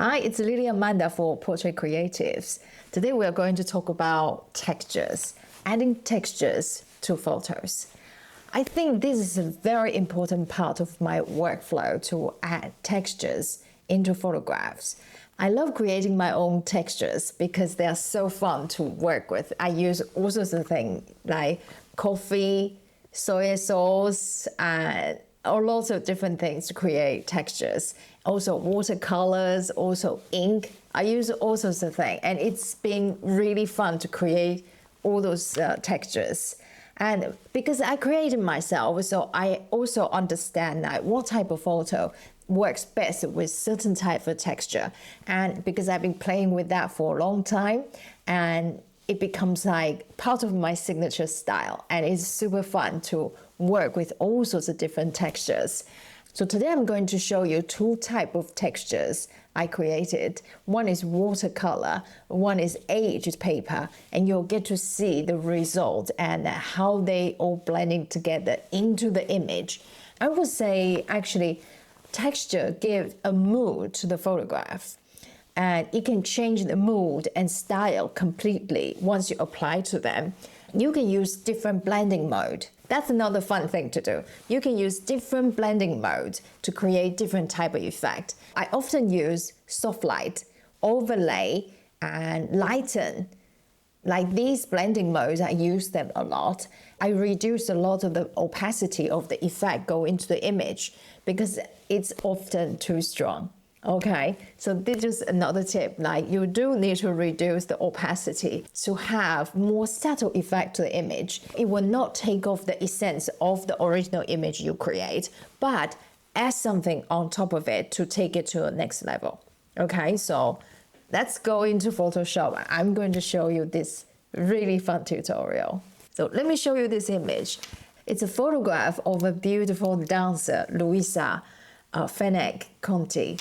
Hi, it's Lily Amanda for Portrait Creatives. Today we are going to talk about textures, adding textures to photos. I think this is a very important part of my workflow to add textures into photographs. I love creating my own textures because they are so fun to work with. I use all sorts of things like coffee, soy sauce, and lots of different things to create textures. Also watercolors, also ink. I use all sorts of things, and it's been really fun to create all those textures. And because I created myself, so I also understand that what type of photo works best with certain type of texture. And because I've been playing with that for a long time, and it becomes like part of my signature style, and it's super fun to work with all sorts of different textures. So today I'm going to show you two types of textures I created. One is watercolor, one is aged paper, and you'll get to see the result and how they all blending together into the image. I would say actually texture gives a mood to the photograph. And it can change the mood and style completely once you apply to them. You can use different blending mode. That's another fun thing to do. You can use different blending modes to create different type of effect. I often use soft light, overlay, and lighten. Like these blending modes, I use them a lot. I reduce a lot of the opacity of the effect go into the image because it's often too strong. Okay, so this is another tip, like you do need to reduce the opacity to have more subtle effect to the image. It will not take off the essence of the original image you create, but add something on top of it to take it to the next level. Okay, so let's go into Photoshop. I'm going to show you this really fun tutorial. So let me show you this image. It's a photograph of a beautiful dancer, Luisa, Fenech, Conti.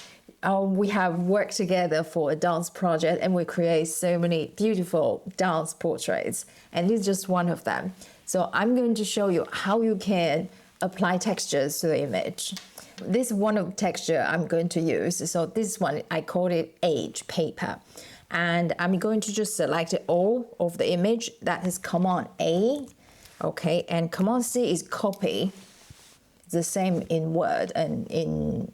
We have worked together for a dance project and we create so many beautiful dance portraits, and this is just one of them. So I'm going to show you how you can apply textures to the image. This is one of the texture I'm going to use. So this one, I call it aged paper. And I'm going to just select all of the image. That is Command A. Okay, and Command C is copy. It's the same in Word and in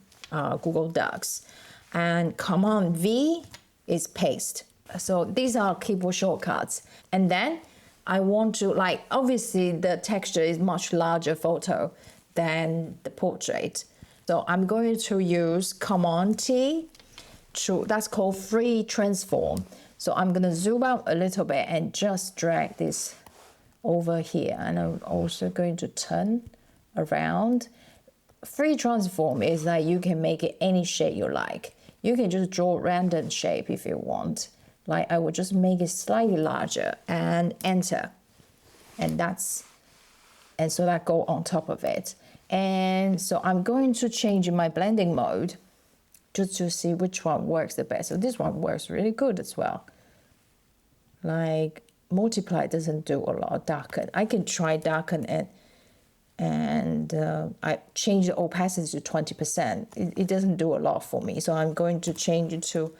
Google Docs. And Command V is paste. So these are keyboard shortcuts. And then I want to, like, obviously the texture is much larger photo than the portrait. So I'm going to use Command T, that's called free transform. So I'm going to zoom out a little bit and just drag this over here. And I'm also going to turn around. Free transform is that you can make it any shape you like. You can just draw random shape if you want. Like I would just make it slightly larger and enter. And so that go on top of it. And so I'm going to change my blending mode just to see which one works the best. So this one works really good as well. Like multiply doesn't do a lot. Darken. I can try darken and I change the opacity to 20%. It doesn't do a lot for me, so I'm going to change it to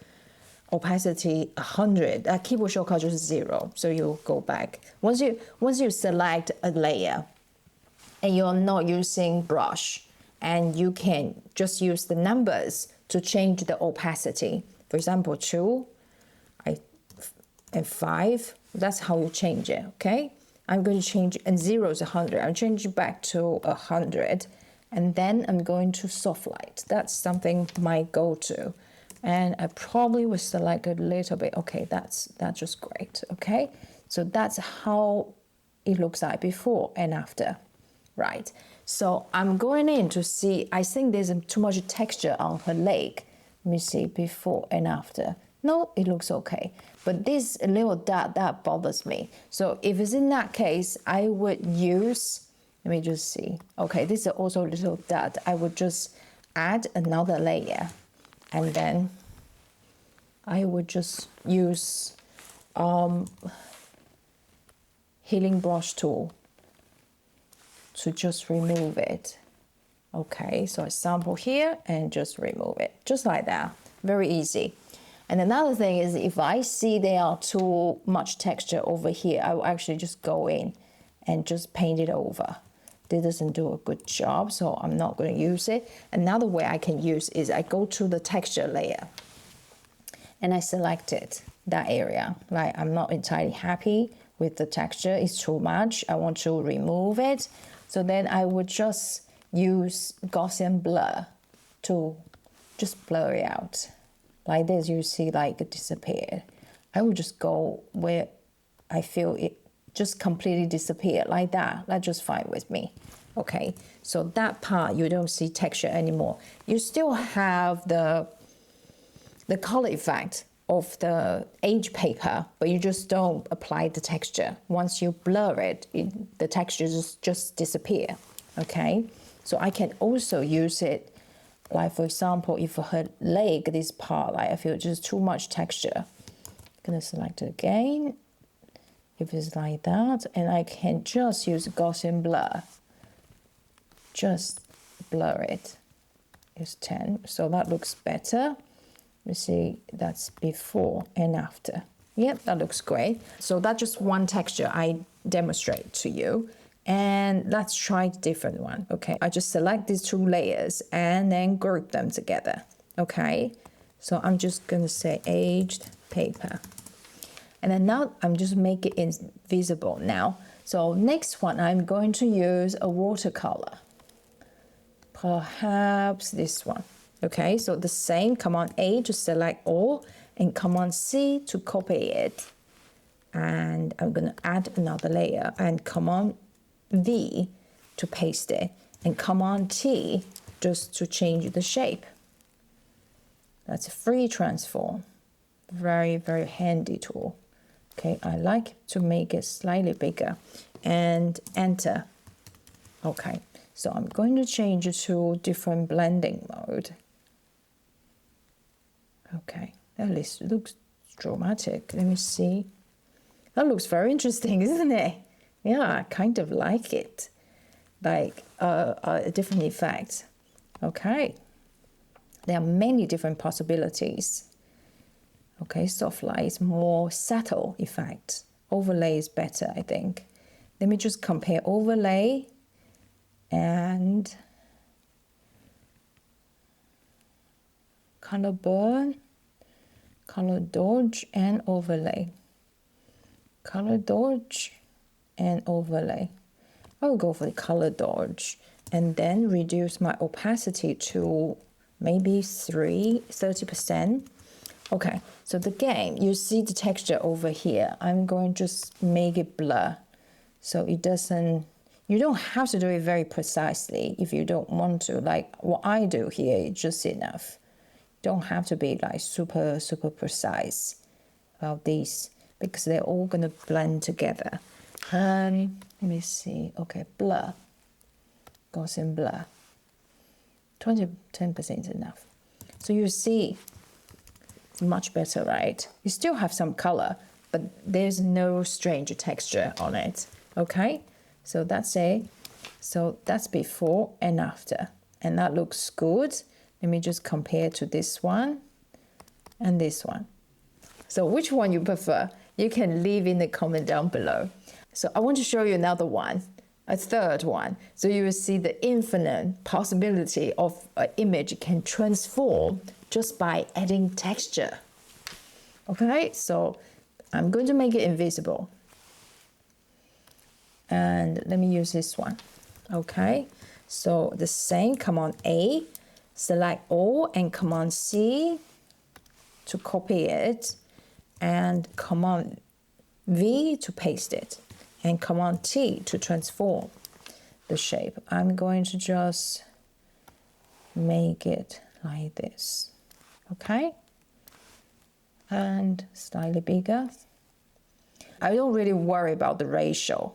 opacity 100. Keyboard shortcut just 0, so you'll go back. Once you select a layer and you're not using brush, and you can just use the numbers to change the opacity. For example, 2 and 5, that's how you change it, okay? I'm going to change, and 0 is 100. I'm changing back to 100, and then I'm going to soft light. That's something my go-to, and I probably will select a little bit. Okay, that's just great. Okay, so that's how it looks like before and after, right? So I'm going in to see. I think there's too much texture on her leg. Let me see before and after. No, it looks okay. But this little dot, that bothers me. So if it's in that case, I would use, let me just see. Okay, this is also a little dot. I would just add another layer. And then I would just use healing brush tool to just remove it. Okay, so I sample here and just remove it, just like that. very easy. And another thing is if I see there are too much texture over here, I will actually just go in and just paint it over. This doesn't do a good job, so I'm not going to use it. Another way I can use is I go to the texture layer and I select it, that area. Like I'm not entirely happy with the texture, it's too much. I want to remove it. So then I would just use Gaussian blur to just blur it out. Like this, you see like it disappeared. I would just go where I feel it just completely disappeared like that. That's just fine with me. Okay, so that part you don't see texture anymore. You still have the color effect of the age paper, but you just don't apply the texture. Once you blur it, the texture just disappear. Okay, so I can also use it. Like for example, if her leg, this part, like I feel just too much texture, I'm gonna select it again. If it's like that, and I can just use Gaussian blur. Just blur it. It's 10, so that looks better. You see, that's before and after. Yep, that looks great. So that's just one texture I demonstrate to you. And let's try a different one. Okay, I just select these two layers and then group them together. Okay, so I'm just gonna say aged paper. And then now I'm just make it invisible now. So next one, I'm going to use a watercolor. Perhaps this one. Okay, so the same, Command A to select all, and Command C to copy it. And I'm gonna add another layer, and Command V to paste it, and Command T just to change the shape. That's a free transform. Very, very handy tool. Okay, I like to make it slightly bigger, and enter. Okay, so I'm going to change it to different blending mode. Okay, at least it looks dramatic. Let me see. That looks very interesting, isn't it? Yeah, I kind of like it. Like a different effect. Okay, there are many different possibilities. Okay, soft light is more subtle effect. Overlay is better, I think. Let me just compare overlay and color burn, color dodge, and overlay. Color dodge and overlay. I'll go for the color dodge and then reduce my opacity to maybe 30%. Okay, so the game, you see the texture over here. I'm going to just make it blur. So it doesn't, you don't have to do it very precisely if you don't want to. Like what I do here is just enough. Don't have to be like super precise about these because they're all gonna blend together. Let me see, okay, blur, Gaussian blur, 10% is enough. So you see, it's much better, right? You still have some color, but there's no strange texture on it, okay? So that's it. So that's before and after, and that looks good. Let me just compare to this one and this one. So which one you prefer? You can leave in the comment down below. So I want to show you another one, a third one. So you will see the infinite possibility of an image can transform just by adding texture. Okay, so I'm going to make it invisible. And let me use this one. Okay, so the same, Command A, select all, and Command C to copy it, and Command V to paste it, and Command T to transform the shape. I'm going to just make it like this, okay? And slightly bigger. I don't really worry about the ratio,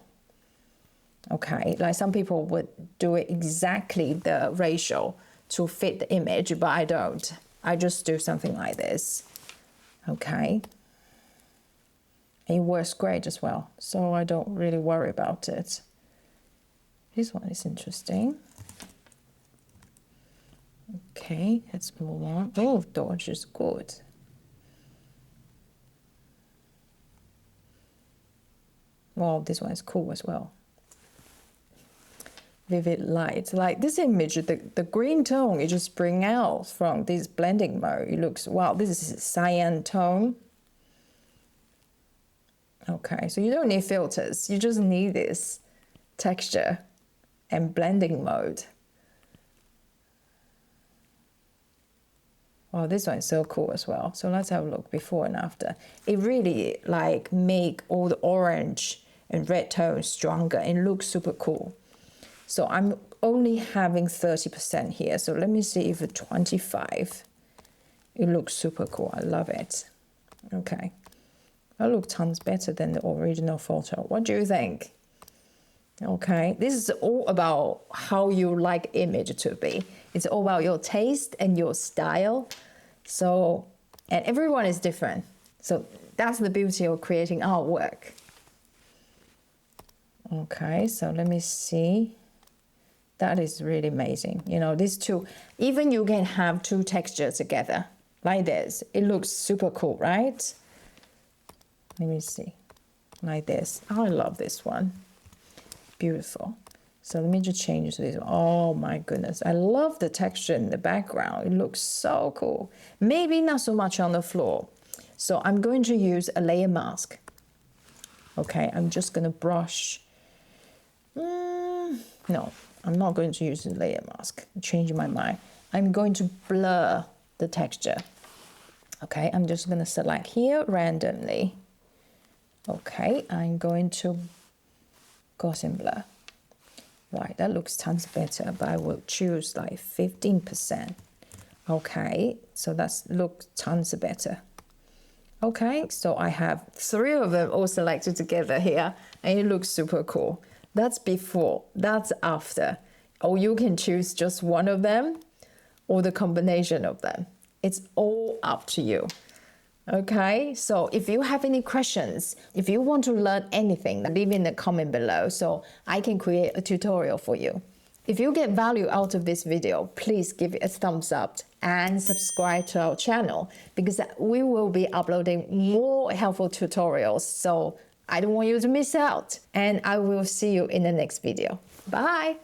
okay? Like some people would do it exactly the ratio to fit the image, but I don't. I just do something like this, okay? It works great as well, so I don't really worry about it. This one is interesting. Okay, let's move on. Oh, Dodge is good. Wow, this one is cool as well. Vivid light. Like this image, the green tone, it just bring out from this blending mode. It looks, wow, this is cyan tone. Okay, so you don't need filters. You just need this texture and blending mode. Wow, this one is so cool as well. So let's have a look before and after. It really like make all the orange and red tones stronger and looks super cool. So I'm only having 30% here. So let me see if at 25, it looks super cool. I love it. Okay. That looks tons better than the original photo. What do you think? Okay, this is all about how you like image to be. It's all about your taste and your style. So, and everyone is different. So that's the beauty of creating artwork. Okay, so let me see. That is really amazing. You know, these two, even you can have two textures together like this. It looks super cool, right? Let me see, like this. I love this one. Beautiful. So let me just change this. Oh my goodness. I love the texture in the background. It looks so cool. Maybe not so much on the floor. So I'm going to use a layer mask. Okay, I'm just going to brush. No, I'm not going to use the layer mask. I'm changing my mind. I'm going to blur the texture. Okay, I'm just going to select here randomly. Okay, I'm going to Gaussian blur. Right, that looks tons better, but I will choose like 15%. Okay, so that's look tons better. Okay, so I have 3 of them all selected together here, and it looks super cool. That's before, that's after. Or you can choose just one of them or the combination of them. It's all up to you. Okay, so if you have any questions, if you want to learn anything, leave in the comment below so I can create a tutorial for you. If you get value out of this video, please give it a thumbs up and subscribe to our channel because we will be uploading more helpful tutorials. So I don't want you to miss out, and I will see you in the next video. Bye.